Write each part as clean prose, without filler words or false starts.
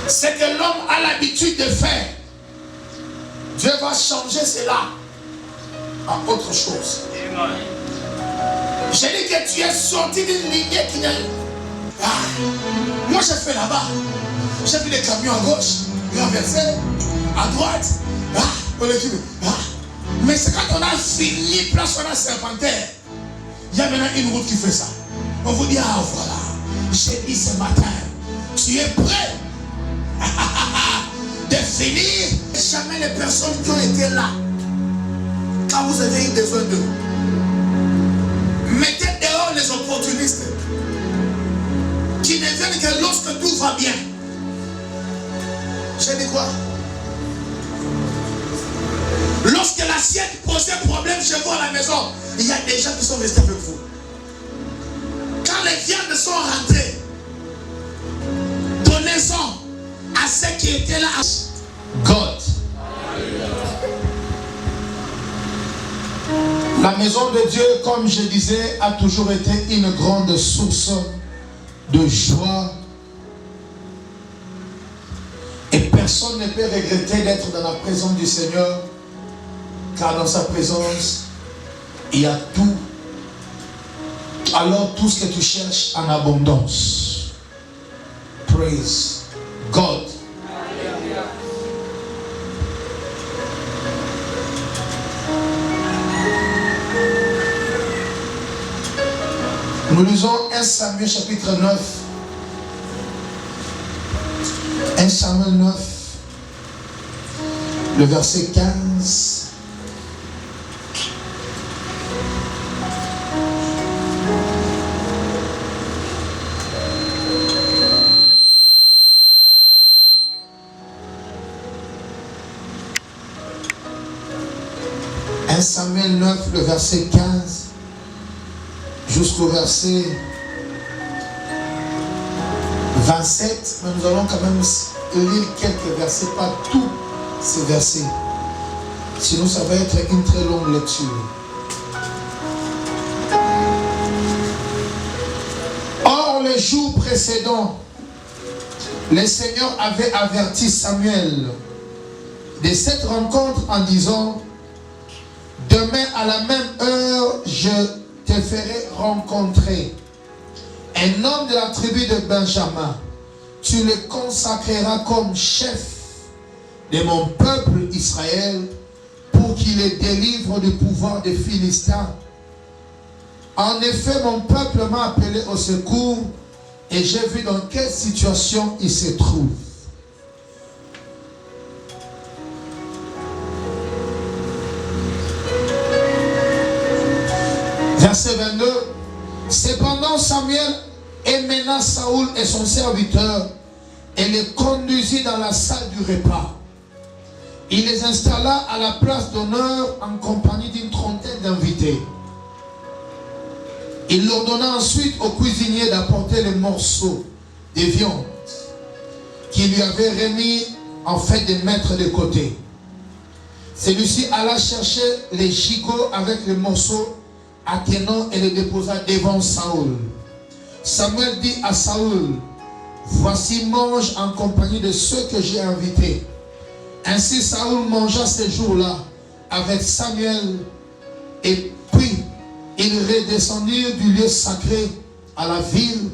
Ce que l'homme a l'habitude de faire, Dieu va changer cela en autre chose. J'ai dit que tu es sorti d'une lignée qui n'est... moi j'ai fait là-bas. J'ai vu les camions à gauche, renversés, à droite. Mais c'est quand on a fini, place on a Serpentaire. Il y a maintenant une route qui fait ça. On vous dit, ah voilà, j'ai dit ce matin, tu es prêt de finir. Jamais les personnes qui ont été là, quand vous avez eu besoin d'eux, mettez dehors les opportunistes qui ne viennent que lorsque tout va bien. J'ai dit quoi? Lorsque l'assiette posait problème chez vous à la maison, il y a des gens qui sont restés avec vous. Quand les viandes sont rentrées, donnez-en à ceux qui étaient là. God. La maison de Dieu, comme je disais, a toujours été une grande source de joie. Et personne ne peut regretter d'être dans la présence du Seigneur, car dans sa présence, il y a tout. Alors tout ce que tu cherches en abondance. Praise God. Nous lisons 1 Samuel chapitre 9. 1 Samuel 9, le verset 15. Samuel 9, le verset 15 jusqu'au verset 27, mais nous allons quand même lire quelques versets, pas tous ces versets. Sinon, ça va être une très longue lecture. Or, les jours précédents, le Seigneur avait averti Samuel de cette rencontre en disant: demain à la même heure, je te ferai rencontrer un homme de la tribu de Benjamin. Tu le consacreras comme chef de mon peuple Israël pour qu'il le délivre du pouvoir des Philistins. En effet, mon peuple m'a appelé au secours et j'ai vu dans quelle situation il se trouve. Verset 22. Cependant Samuel emmena Saoul et son serviteur et les conduisit dans la salle du repas. Il les installa à la place d'honneur en compagnie d'une trentaine d'invités. Il leur donna ensuite au cuisinier d'apporter les morceaux de viande qu'il lui avait remis en fait de mettre de côté. Celui-ci alla chercher les gigots avec les morceaux attenant et les déposa devant Saoul. Samuel dit à Saoul: voici, mange en compagnie de ceux que j'ai invités. Ainsi Saoul mangea ce jour-là avec Samuel, et puis ils redescendirent du lieu sacré à la ville,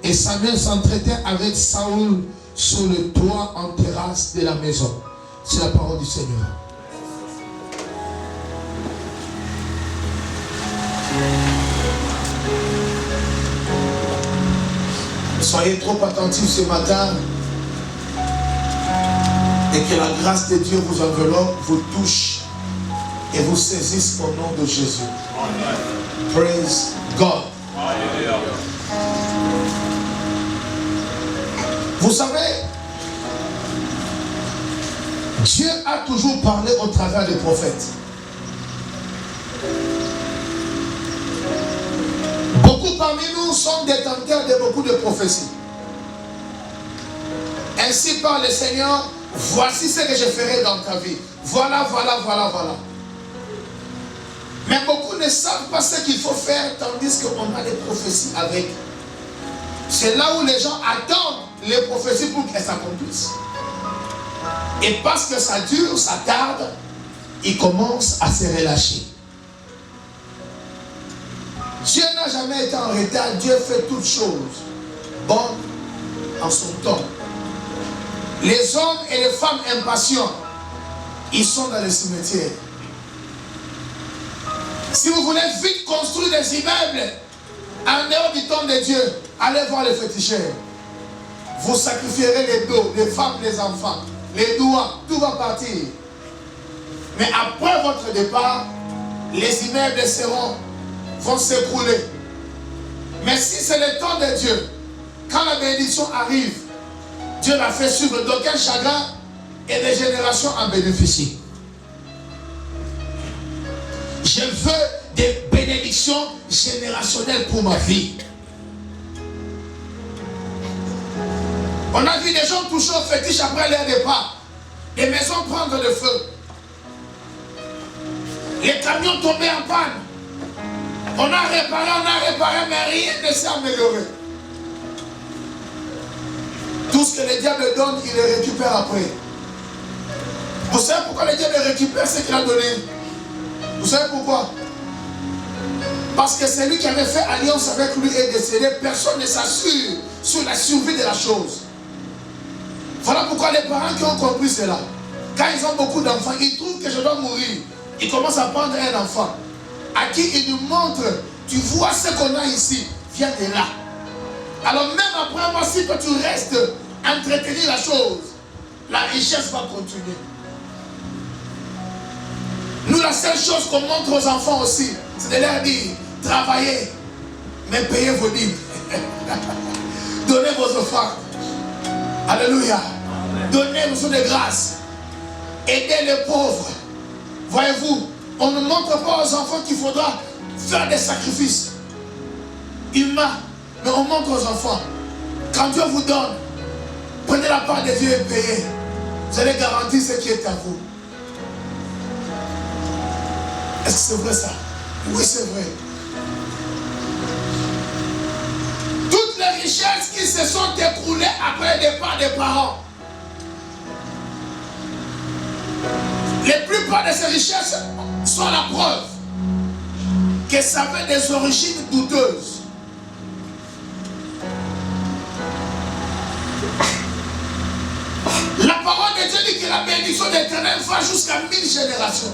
et Samuel s'entretint avec Saoul sur le toit en terrasse de la maison. C'est la parole du Seigneur. Soyez trop attentifs ce matin et que la grâce de Dieu vous enveloppe, vous touche et vous saisisse au nom de Jésus. Amen. Praise God. Amen. Vous savez, Dieu a toujours parlé au travers des prophètes. Beaucoup parmi nous sont détenteurs de beaucoup de prophéties. Ainsi parle le Seigneur: voici ce que je ferai dans ta vie. Voilà, voilà, voilà, voilà. Mais beaucoup ne savent pas ce qu'il faut faire, tandis qu'on a des prophéties avec. C'est là où les gens attendent les prophéties pour qu'elles s'accomplissent. Et parce que ça dure, ça tarde, ils commencent à se relâcher. Dieu n'a jamais été en retard. Dieu fait toutes choses bonnes en son temps. Les hommes et les femmes impatients, ils sont dans les cimetières. Si vous voulez vite construire des immeubles en dehors du temps de Dieu, allez voir les féticheurs. Vous sacrifierez les dos, les femmes, les enfants, les doigts, tout va partir. Mais après votre départ, les immeubles vont s'écrouler. Mais si c'est le temps de Dieu, quand la bénédiction arrive, Dieu l'a fait suivre d'aucun chagrin et les générations en bénéficient. Je veux des bénédictions générationnelles pour ma vie. On a vu des gens toucher au fétiche après leur départ. Des maisons prendre le feu. Les camions tomber en panne. On a réparé, mais rien ne s'est amélioré. Tout ce que le diable donne, il le récupère après. Vous savez pourquoi le diable récupère ce qu'il a donné? Vous savez pourquoi? Parce que celui qui avait fait alliance avec lui est décédé. Personne ne s'assure sur la survie de la chose. Voilà pourquoi les parents qui ont compris cela, quand ils ont beaucoup d'enfants, ils trouvent que je dois mourir. Ils commencent à prendre un enfant à qui ils nous montrent, tu vois ce qu'on a ici, viens de là. Alors même après moi, si toi tu restes entretenir la chose, la richesse va continuer. Nous, la seule chose qu'on montre aux enfants aussi, c'est de leur dire, travaillez, mais payez vos dîmes. Donnez vos offrandes. Alléluia. Amen. Donnez vos de grâce. Aidez les pauvres. Voyez-vous, on ne montre pas aux enfants qu'il faudra faire des sacrifices humains, mais on montre aux enfants, quand Dieu vous donne, prenez la part de Dieu et payez. Vous allez garantir ce qui est à vous. Est-ce que c'est vrai ça? Oui, c'est vrai. Toutes les richesses qui se sont écroulées après le départ des parents, la plupart de ces richesses sont la preuve que ça avait des origines douteuses. La parole de Dieu dit que la bénédiction de l'Éternel va jusqu'à 1000 générations.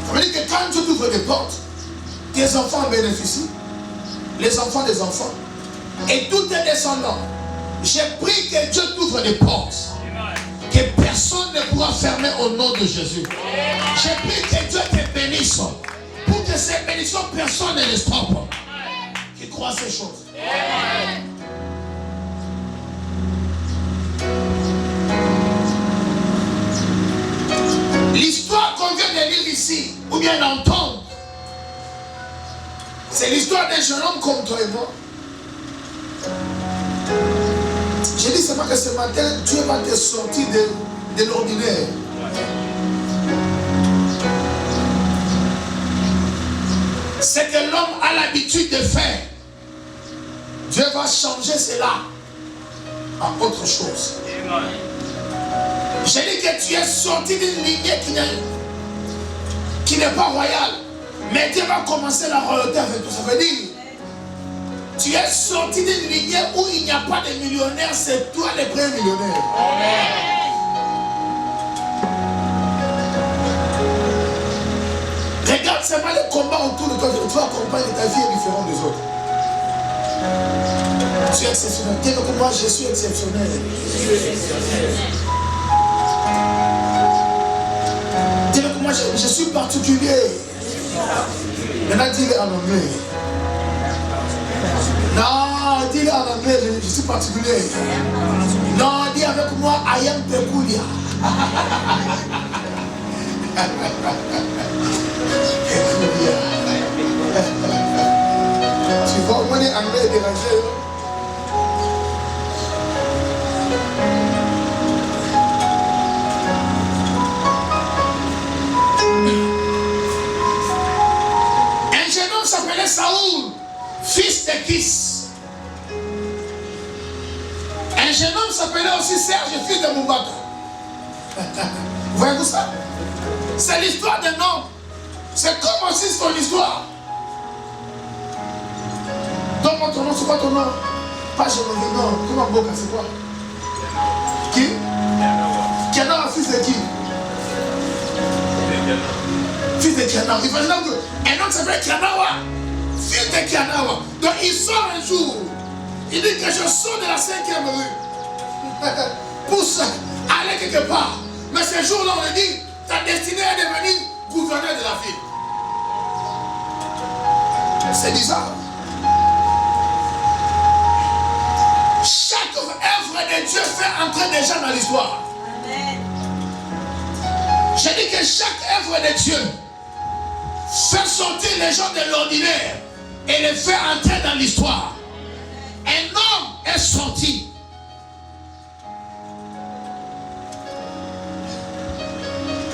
Ça veut dire que quand Dieu t'ouvre des portes, tes enfants en bénéficient, les enfants des enfants, et tous tes descendants. J'ai pris que Dieu t'ouvre des portes que personne ne pourra fermer au nom de Jésus. J'ai pris que Dieu te bénisse pour que ces bénédictions, personne ne les stoppe. Qui croit ces choses. L'histoire qu'on vient de lire ici, ou bien d'entendre, c'est l'histoire d'un jeune homme comme toi et moi. J'ai dit seulement que ce matin, Dieu va te sortir de l'ordinaire. Ce que l'homme a l'habitude de faire, Dieu va changer cela en autre chose. J'ai dit que tu es sorti d'une lignée qui n'est pas royale. Mais Dieu va commencer la royauté avec toi. Ça veut dire, tu es sorti d'une lignée où il n'y a pas de millionnaires, c'est toi le premier millionnaire. Regarde seulement les combats autour de toi. Tu vas accompagner, ta vie est différente des autres. Tu es exceptionnel. Dis que moi je suis exceptionnel. Dis que moi je suis particulier. Maintenant dis-le en anglais. Non, dis-le en anglais, je suis particulier. Non, dis avec moi, I am peculiar. Peculiar. Tu vois, moi, les anglais dérangés. Un jeune homme s'appelait Saoul, fils de Kis. jeune homme s'appelait aussi Serge, fils de Moubaka. Vous voyez tout ça? C'est l'histoire d'un homme. C'est comme aussi son histoire. Donne-moi ton nom, c'est quoi ton nom? Pas je me dis non. Comment Boka, c'est quoi? Qui? Kianawa, fils de qui? Fils de Kianawa. Imaginez qu'un homme s'appelle Kianawa. Fils de Kianawa. Donc il sort un jour. Il dit que je sors de la 5e rue. Pour ça, aller quelque part. Mais ce jour-là, on lui dit, ta destinée est de devenir gouverneur de la ville. C'est bizarre. Chaque œuvre de Dieu fait entrer des gens dans l'histoire. J'ai dit que chaque œuvre de Dieu fait sortir les gens de l'ordinaire et les fait entrer dans l'histoire. Un homme est sorti.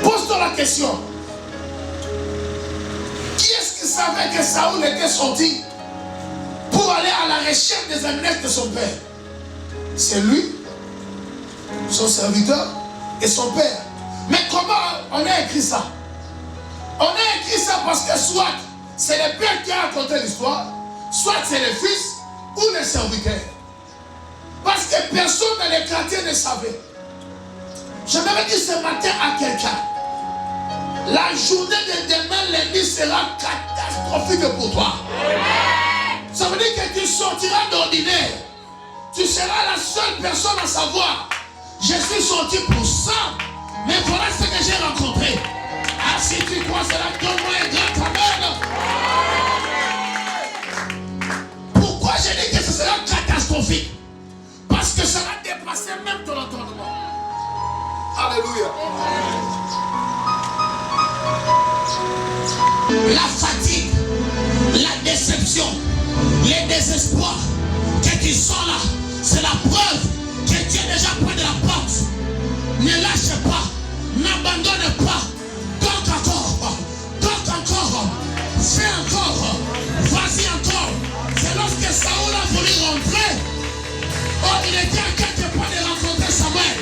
Pose-toi la question. Qui est-ce qui savait que Saoul était sorti pour aller à la recherche des ânesses de son père? C'est lui, son serviteur et son père. Mais comment on a écrit ça? On a écrit ça parce que soit c'est le père qui a raconté l'histoire, soit c'est le fils ou le serviteur. Parce que personne dans les quartiers ne savait. J'aimerais dire ce matin à quelqu'un, la journée de demain, lundi, sera catastrophique pour toi. Ça veut dire que tu sortiras d'ordinaire. Tu seras la seule personne à savoir. Je suis sorti pour ça. Mais voilà ce que j'ai rencontré. Ah, si tu crois cela, donne-moi un grand amen. Pourquoi j'ai dit que ce sera catastrophique? Parce que ça va dépasser même ton entendement. Alléluia. La fatigue, la déception, les désespoirs que tu sens là, c'est la preuve que Dieu est déjà près de la porte. Ne lâche pas, n'abandonne pas. Donc encore, fais encore, vas-y encore. C'est lorsque Saoul a voulu rentrer, oh, il était à quelques pas de rencontrer Samuel.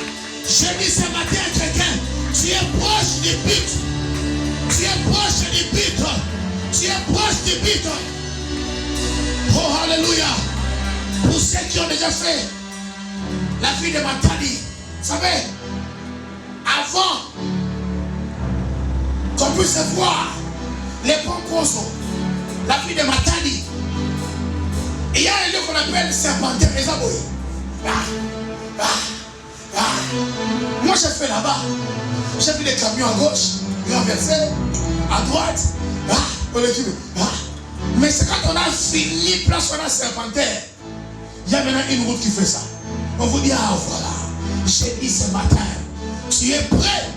Je dis ce matin à quelqu'un, tu es proche du but. Tu es proche du but. Tu es proche du but. Oh, alléluia. Pour ceux qui ont déjà fait la vie de Matadi, vous savez, avant qu'on puisse voir les Ponkoso, la vie de Matadi, il y a un lieu qu'on appelle Serpentaire et Zaboye. Moi j'ai fait là-bas, j'ai vu des camions à gauche, renversés, à droite, mais c'est quand on a fini, place on a Serpentaire, il y a maintenant une route qui fait ça. On vous dit, ah voilà, j'ai dit ce matin, tu es prêt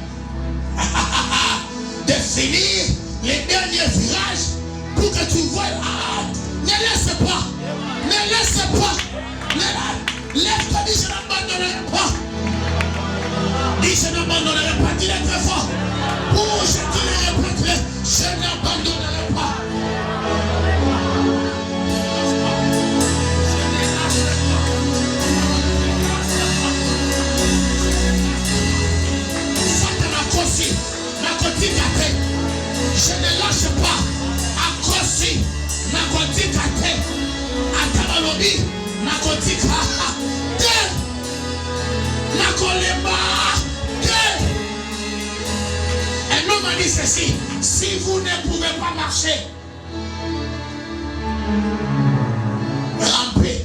de finir les derniers virages pour que tu vois. Ne laisse pas, lève-toi, dis je n'abandonnerai pas. Dis je n'abandonnerai pas, dis-le très fort. Pour je te le répéterai, je n'abandonnerai pas. Je ne lâche pas. Akosi, nakoti kate, atabalobi, nakoti kate, nakoleba. Un homme a dit ceci: si vous ne pouvez pas marcher, rampez.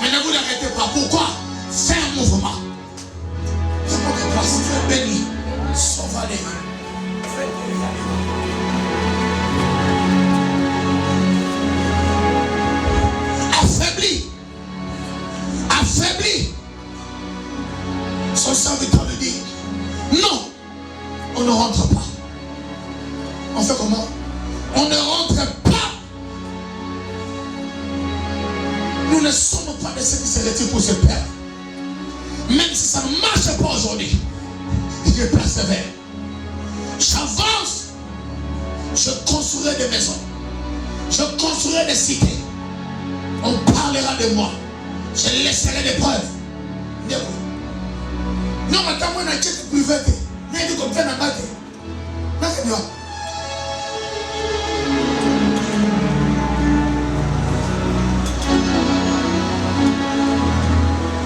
Mais ne vous arrêtez pas. Pourquoi? Fais un mouvement. Je peux te passer, tu es béni. Sauve-les. Affaibli. Son serviteur lui dit, non, on ne rentre pas. On fait comment? On ne rentre pas. Nous ne sommes pas de ceux qui se retirent pour se perdre. Même si ça ne marche pas aujourd'hui, je persévère. J'avance. Je construirai des maisons. Je construirai des cités. On parlera de moi. Je laisserai des preuves. Ne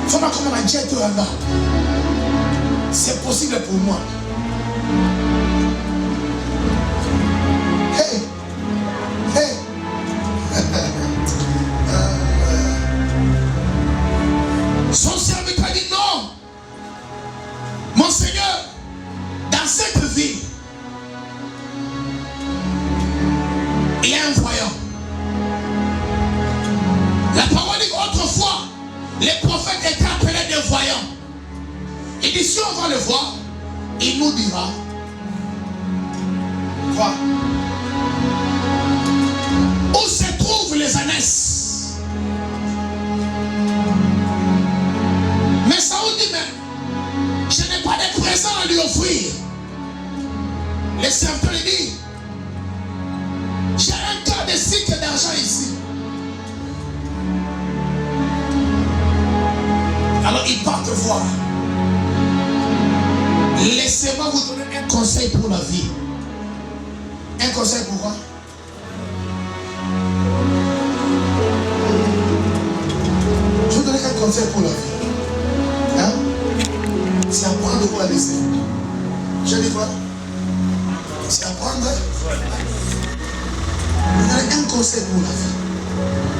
Faut pas comment on a dit là. C'est possible pour moi. Hey! Hey! Son serviteur dit non. Mon Seigneur, dans cette ville, il y a un voyant. La parole dit qu'autrefois, les prophètes étaient appelés des voyants. Il dit si on va le voir, il nous dira quoi? Où se trouvent les ânesses? Mais Saoul dit mais je n'ai pas de présent à lui offrir. Le serviteur lui dit j'ai un quart de cycle d'argent ici. Alors ils partent voir. Laissez-moi vous donner un conseil pour la vie. Un conseil pour quoi? Je vous donne un conseil pour la vie. Hein? C'est apprendre ou à laisser. Je dis quoi? C'est apprendre. Je vous donne un conseil pour la vie.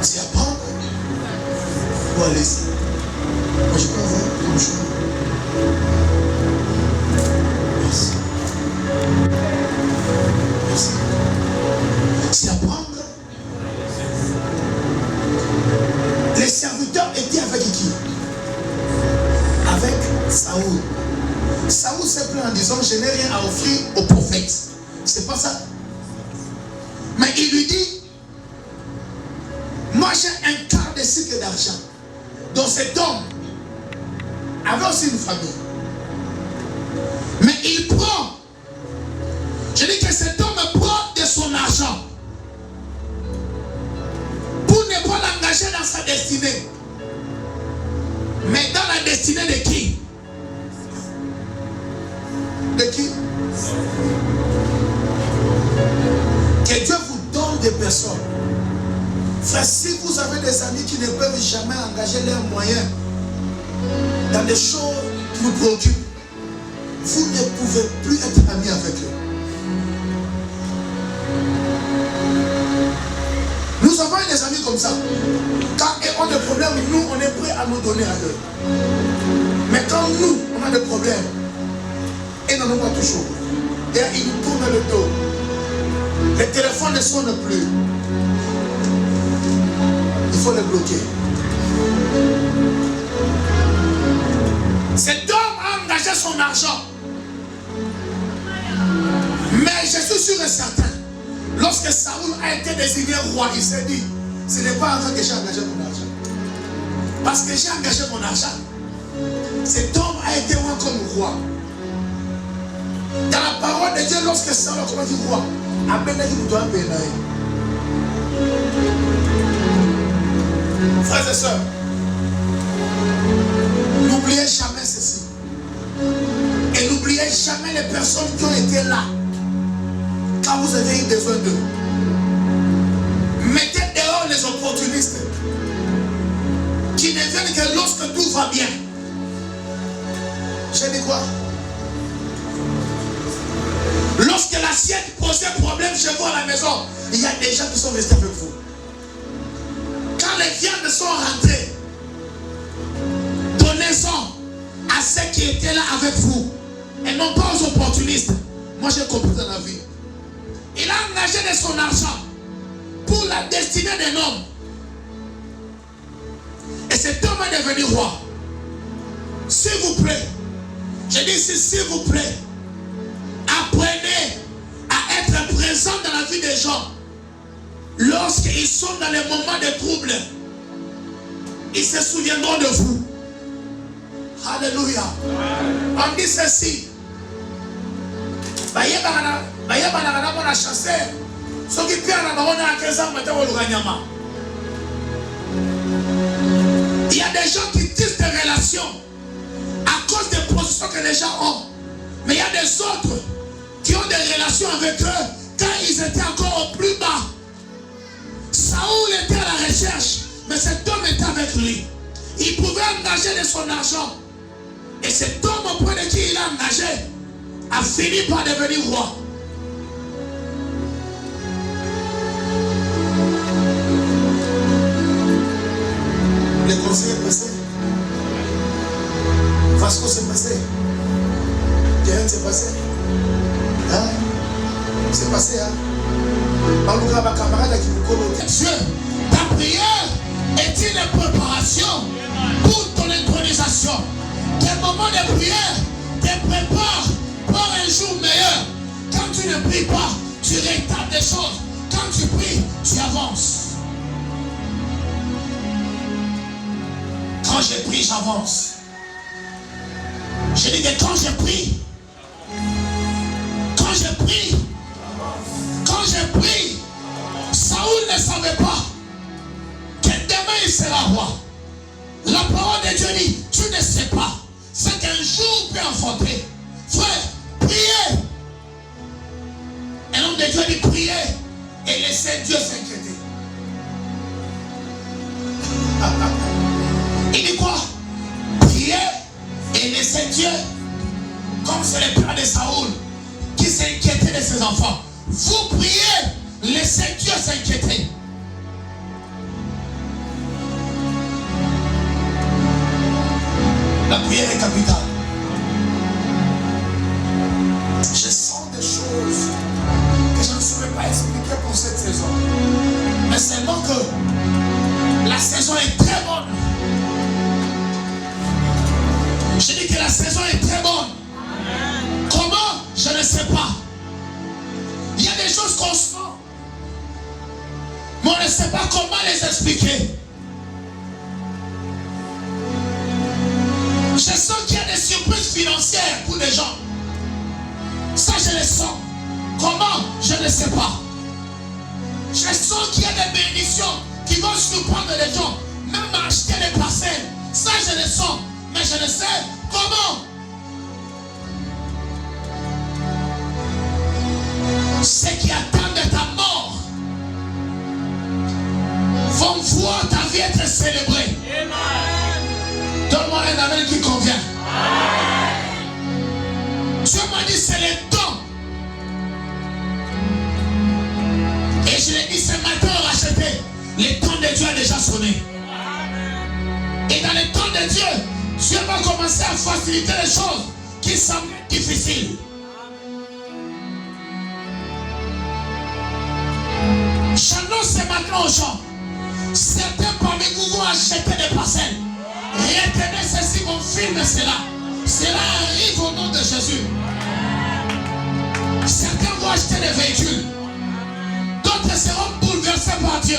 C'est apprendre ou à laisser. Moi je peux avoir comme choix. Merci. Merci. C'est apprendre. Les serviteurs étaient avec qui? Avec Saoul. Saoul s'est plaint en disant je n'ai rien à offrir au prophète. C'est pas ça. Mais il lui dit moi j'ai un quart de cycle d'argent. Donc cet homme avait aussi une famille. Mais il prend. Je dis que cet homme prend de son argent pour ne pas l'engager dans sa destinée. Mais dans la destinée de qui? De qui? Que Dieu vous donne des personnes. Frère, si vous avez des amis qui ne peuvent jamais engager leurs moyens dans des choses qui vous préoccupent, vous ne pouvez plus être amis avec eux. Nous avons des amis comme ça. Quand ils ont des problèmes, nous, on est prêts à nous donner à eux. Mais quand nous, on a des problèmes, ils n'en ont pas toujours. Et ils nous tournent le dos. Les téléphones ne sonnent plus. Il faut les bloquer. Cet homme a engagé son argent. Mais je suis sûr et certain, lorsque Saoul a été désigné roi, il s'est dit, ce n'est pas avant que j'ai engagé mon argent. Parce que j'ai engagé mon argent. Cet homme a été roi comme roi. Dans la parole de Dieu, lorsque Saoul a commencé roi, frères et sœurs, n'oubliez jamais ceci. Et n'oubliez jamais les personnes qui ont été là quand vous avez eu besoin d'eux. Mettez dehors les opportunistes qui ne viennent que lorsque tout va bien. J'ai dit quoi? Lorsque l'assiette posait problème chez vous à la maison, il y a des gens qui sont restés avec vous. Quand les viandes sont rentrées, donnez-en à ceux qui étaient là avec vous et non pas aux opportunistes. Moi j'ai compris dans la vie. Il a engagé de son argent pour la destinée d'un homme. Et cet homme est devenu roi. S'il vous plaît, je dis ici, s'il vous plaît, apprenez à être présent dans la vie des gens. Lorsqu'ils sont dans les moments de trouble, ils se souviendront de vous. Alléluia. On dit ceci. Il y a des gens qui tissent des relations à cause des positions que les gens ont. Mais il y a des autres qui ont des relations avec eux quand ils étaient encore au plus bas. Saoul était à la recherche, mais cet homme était avec lui. il pouvait engager de son argent. Et cet homme auprès de qui il a engagé a fini par devenir roi. Les conseils est pressé. Vasco s'est passé. Guérin s'est passé. Hein? C'est passé, hein? Dieu, ta prière est une préparation pour ton intronisation. Tes moments de prière te préparent pour un jour meilleur. Quand tu ne pries pas, tu retardes des choses. Quand tu pries, tu avances. Quand je prie, j'avance. Je dis que quand je prie, Saoul ne savait pas que demain il sera roi. La parole de Dieu dit, tu ne sais pas ce qu'un jour peut affronter. Frère, priez. Un homme de Dieu dit priez et laissez Dieu s'inquiéter. Il dit quoi? Priez et laissez Dieu, comme c'est le père de Saoul qui s'inquiétait de ses enfants. Vous priez, laissez Dieu s'inquiéter. La prière est capitale. Je sens des choses que je ne saurais pas expliquer pour cette saison. Mais seulement que la saison est très bonne. Je dis que la saison est très bonne. Comment? Je ne sais pas. Il y a des choses qu'on sent, mais on ne sait pas comment les expliquer. Je sens qu'il y a des surprises financières pour les gens. Ça, je le sens. Comment? Je ne sais pas. Je sens qu'il y a des bénédictions qui vont surprendre les gens, même acheter des parcelles. Ça, je le sens. Mais je ne sais comment. Ceux qui attendent ta mort vont voir ta vie être célébrée. Donne-moi un amen qui convient. Dieu m'a dit c'est le temps. Et je l'ai dit ce matin racheté. Le temps de Dieu a déjà sonné. Et dans le temps de Dieu, Dieu va commencer à faciliter les choses qui semblent difficiles. J'annonce ce matin aux gens, certains parmi vous vont acheter des parcelles. Retenez ceci, mon film, cela. Cela arrive au nom de Jésus. Certains vont acheter des véhicules. D'autres seront bouleversés par Dieu.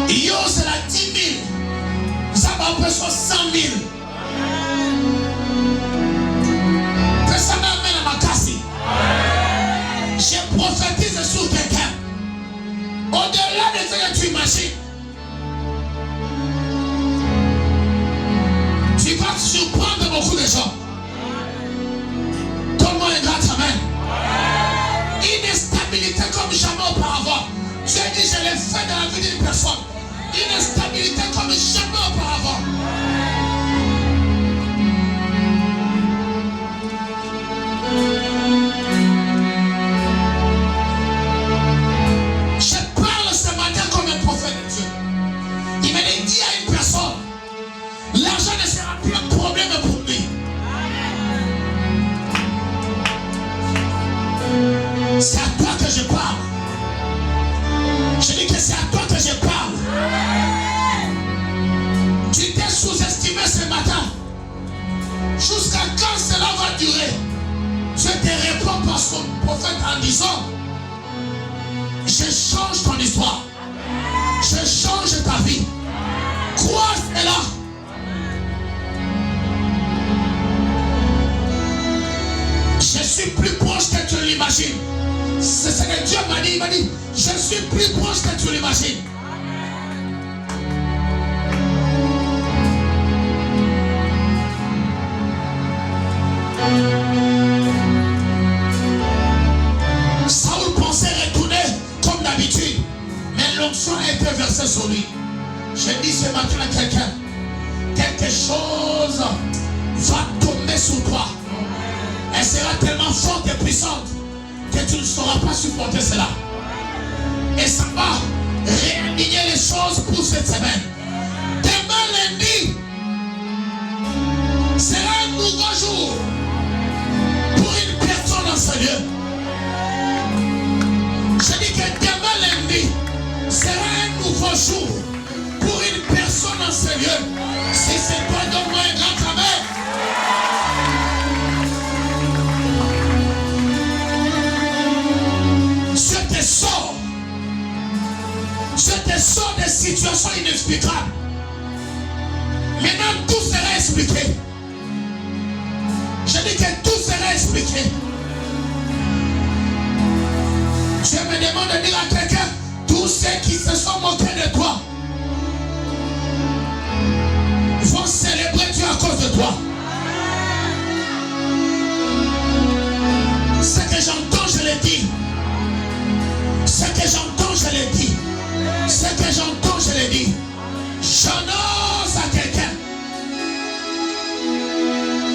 Yo, c'est la 10 000. Ça va peu sur 100 000. Je prophétise sur quelqu'un. Au-delà de ce que tu imagines, tu vas surprendre beaucoup de gens. Donne-moi un grand amen. Une stabilité comme jamais auparavant. Dieu dit, je l'ai fait dans la vie d'une personne. Une stabilité comme jamais auparavant. Je parle ce matin comme un prophète de Dieu. Il m'a dit à une personne, l'argent ne sera plus un problème pour lui. C'est à toi que je parle. Je dis que c'est à toi que je parle. Tu t'es sous-estimé ce matin. Jusqu'à quand cela va durer? Je te réponds par son prophète en disant, je change ton histoire. Je change ta vie. Crois cela. Je suis plus proche que tu l'imagines. C'est ce que Dieu m'a dit. Il m'a dit, je suis plus proche que tu l'imagines. quelques versets sur lui. Je dis ce matin à quelqu'un, quelque chose va tomber sur toi. Elle sera tellement forte et puissante que tu ne sauras pas supporter cela. Et ça va réaligner les choses pour cette semaine. Demain lundi sera un nouveau jour pour une personne en ce lieu. Je dis que demain lundi sera un nouveau jour pour une personne en ce lieu. Si c'est toi, donne-moi un grand amen. Je te sors des situations inexplicables. Maintenant, tout sera expliqué. Je dis que tout sera expliqué. Je me demande de dire à quelqu'un, tous ceux qui se sont moqués de toi vont célébrer Dieu à cause de toi. Ce que j'entends, je le dis. Ce que j'entends, je le dis. Ce que j'entends, je le dis. J'annonce à quelqu'un.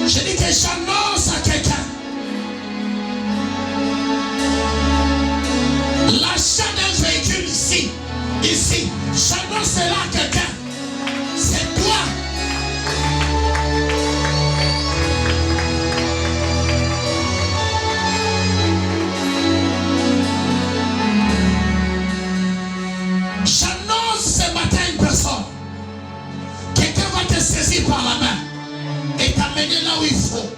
Je dis que j'annonce à quelqu'un. L'achat d'un véhicule ici, j'annonce cela à quelqu'un. C'est toi. J'annonce ce matin une personne. Quelqu'un va te saisir par la main et t'amener là où il faut.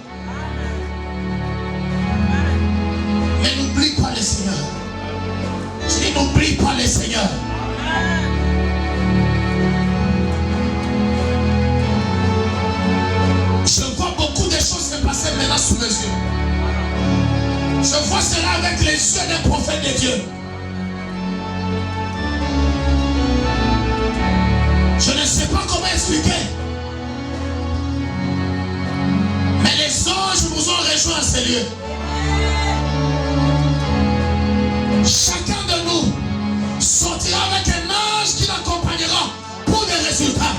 Mais n'oublie pas le Seigneur. Je dis n'oublie pas le Seigneur. Je vois beaucoup de choses se passer maintenant sous mes yeux. Je vois cela avec les yeux d'un prophète de Dieu. Je ne sais pas comment expliquer. Mais les anges nous ont rejoints à ce lieu. Chacun de nous sortira avec un ange qui l'accompagnera pour des résultats.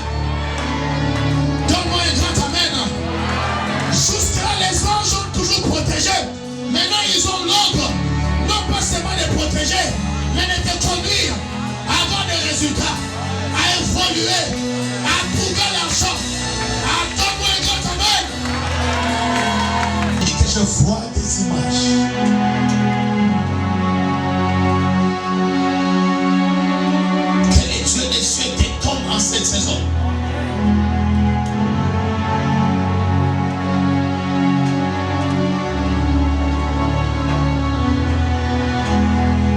Donne-moi un grand amen. Jusque-là, les anges ont toujours protégé. Maintenant, ils ont l'ordre, non pas seulement de protéger, mais de te conduire à avoir des résultats, à évoluer, à trouver l'argent. Donne-moi un grand amen. Et que je vois des images. Que les dieux des cieux te tombent en cette saison.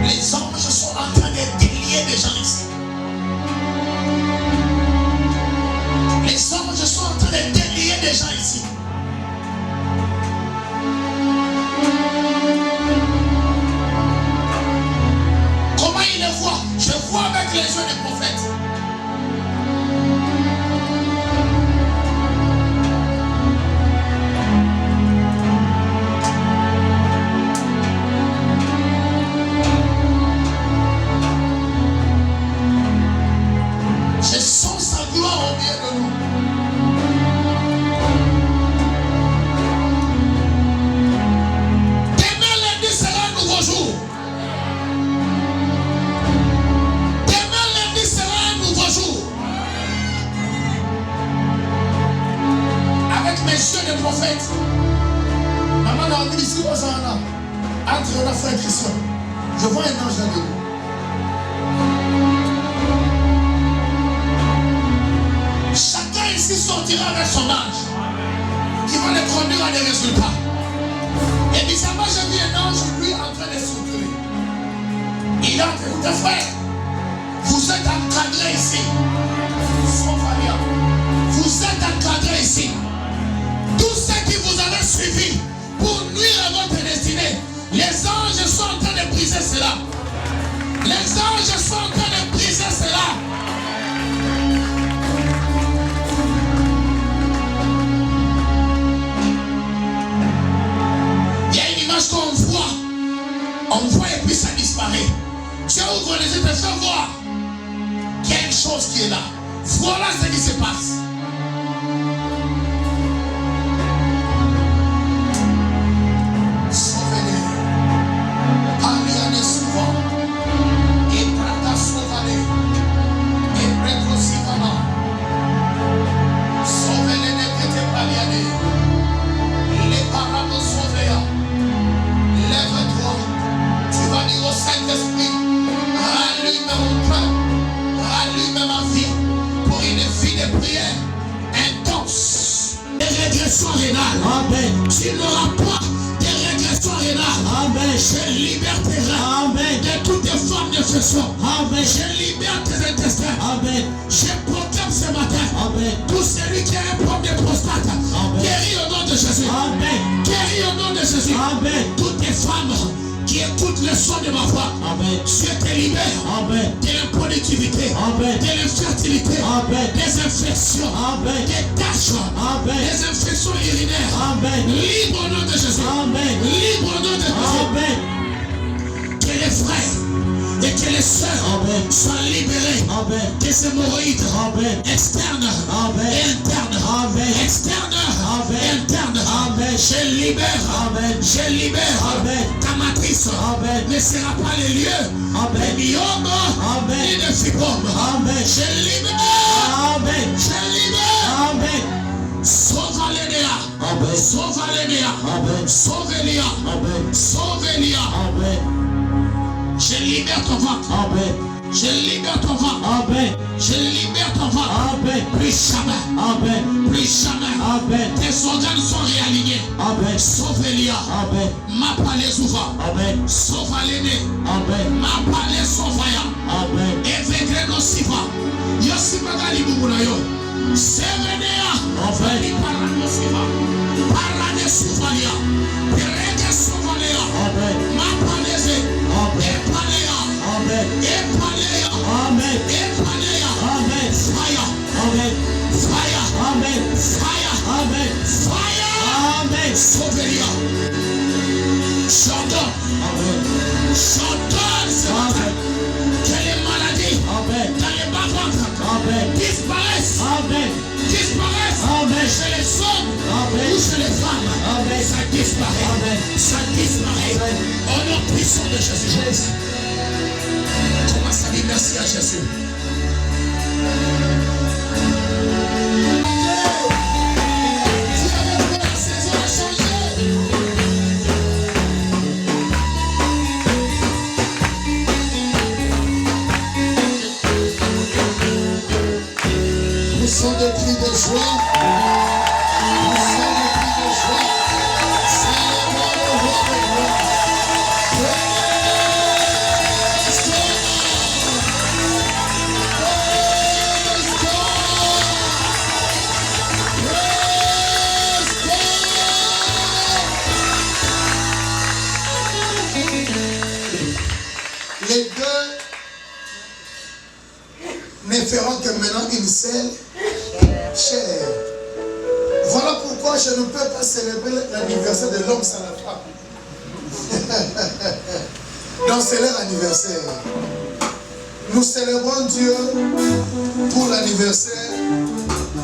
Les anges sont en train de délier des gens ici. Les anges sont en train de délier des gens ici. Comment ils le voient? Je vois avec les yeux des prophètes. Je sens sa gloire au milieu de nous. Demain lundi sera un nouveau jour. Demain lundi sera un nouveau jour. Avec mes yeux de prophète. Maman a envie ici au Zahana. Entre la frère Christian. Je vois un ange là dedans. Chacun ici sortira avec son ange qui va le conduire à des résultats. Et bizarrement, j'ai vu un ange, lui, en train de structurer. Il a écouté, frère, vous êtes encadrés ici. Vous êtes encadrés ici. Tous ceux qui vous avaient suivi pour nuire à votre destinée, les anges sont en train de briser cela. Les anges sont en train de briser cela. On voit et puis ça disparaît. Tu ouvres les yeux, tu fais voir. quelque chose qui est là. Voilà ce qui se passe. Souvenez, Aliane souvent, et Prata Sauvane, et Prêtre Sivana, Sauvenez ne Kete Paliane, les parades Sauvea, lève-toi, tu vas dire au Saint-Esprit, rallume mon cœur, rallume ma vie, pour une vie de prière intense, de régression rénale. Amen. Tu n'auras pas de régression rénale. Amen. Je libère tes reins. Amen. De toutes tes formes de pression. Amen. Je libère tes intestins. Amen. Je proclame ce matin. Amen. Tout celui qui a un problème de prostate, guéris au nom de Jésus. Amen. Guéris au nom de Jésus. Amen. Toutes tes femmes qui écoutent le son de ma voix, amen. Dieu te libère. Amen. De l'improductivité, amen. De l'infertilité, amen. Des infections, amen. Des taches, amen. Des infections urinaires, amen. Libre au nom de Jésus. Amen. Libre au nom de Jésus. Amen. Que les frères et que les sœurs, amen, soient libérés, amen. Des hémorroïdes, amen, externes, amen, et internes, amen, externes, amen, et internes, amen. Je libère, amen. Je libère, amen. Ta matrice, amen, ne sera pas les lieux, amen, des myomes, amen, et des fibromes, amen. Je libère, amen. Je libère, amen. Sauve Lénéa, amen. Sauve Lénéa, amen. Sauve Léa, amen. Sauve Léa, amen. Je libère ton ventre. Amen. Je libère ton ventre. Amen. Je libère ton ventre. Amen. Plus jamais. Amen. Plus jamais. Amen. Tes organes sont réalignés. Amen. Sauve Elia. Amen. Ma palais ouvert. Amen. Sauve l'aîné. Amen. Ma palais sauvaya. Amen. Évêque nociva. Yosiba gali bubunayo. Sevenea. Amen. Parano siva. Parane suvalia. Perege suvalia. Amen. Ma palais. Epalea. Amen. Epalea. Amen. Epalea. Amen. Fire. Amen. Fire. Amen. Fire. Amen. Fire. Amen. Sauveria. J'ordonne. Amen. J'ordonne ce matin que les maladies, amen, dans les bas-ventres, amen, disparaissent. Amen. Disparaissent. Amen. Chez les hommes, amen, ou chez les femmes, amen, ça disparaît. Amen. Ça disparaît. Amen. Au nom puissant de Jésus. Commence à dire merci à Jésus. Poussons des cris de joie. Poussons des cris de joie. Célébrons le roi des rois. Praise God. Praise God. Praise God. Les deux ne feront que maintenant une seule chair. Voilà pourquoi je ne peux pas célébrer l'anniversaire de l'homme sans la femme. Donc c'est leur anniversaire. Nous célébrons Dieu pour l'anniversaire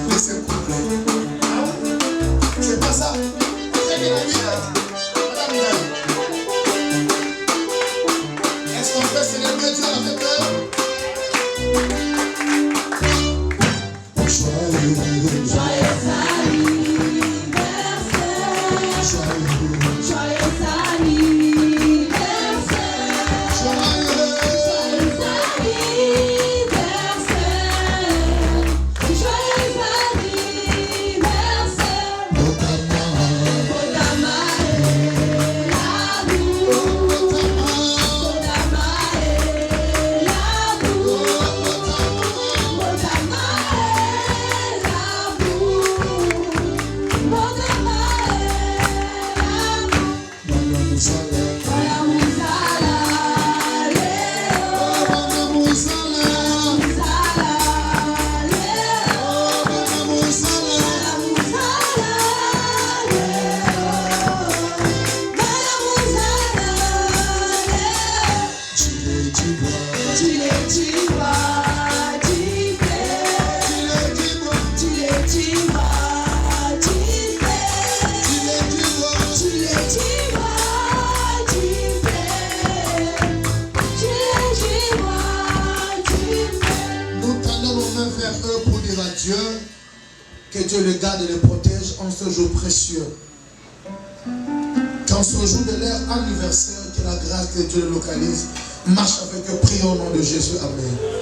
de ce couple. C'est pas ça? Est-ce qu'on peut célébrer Dieu avec eux? Tu précieux. Que Dieu le garde et le protège en ce jour précieux. Qu'en ce jour de leur anniversaire, que la grâce de Dieu le localise. Marche avec eux, prie au nom de Jésus. Amen.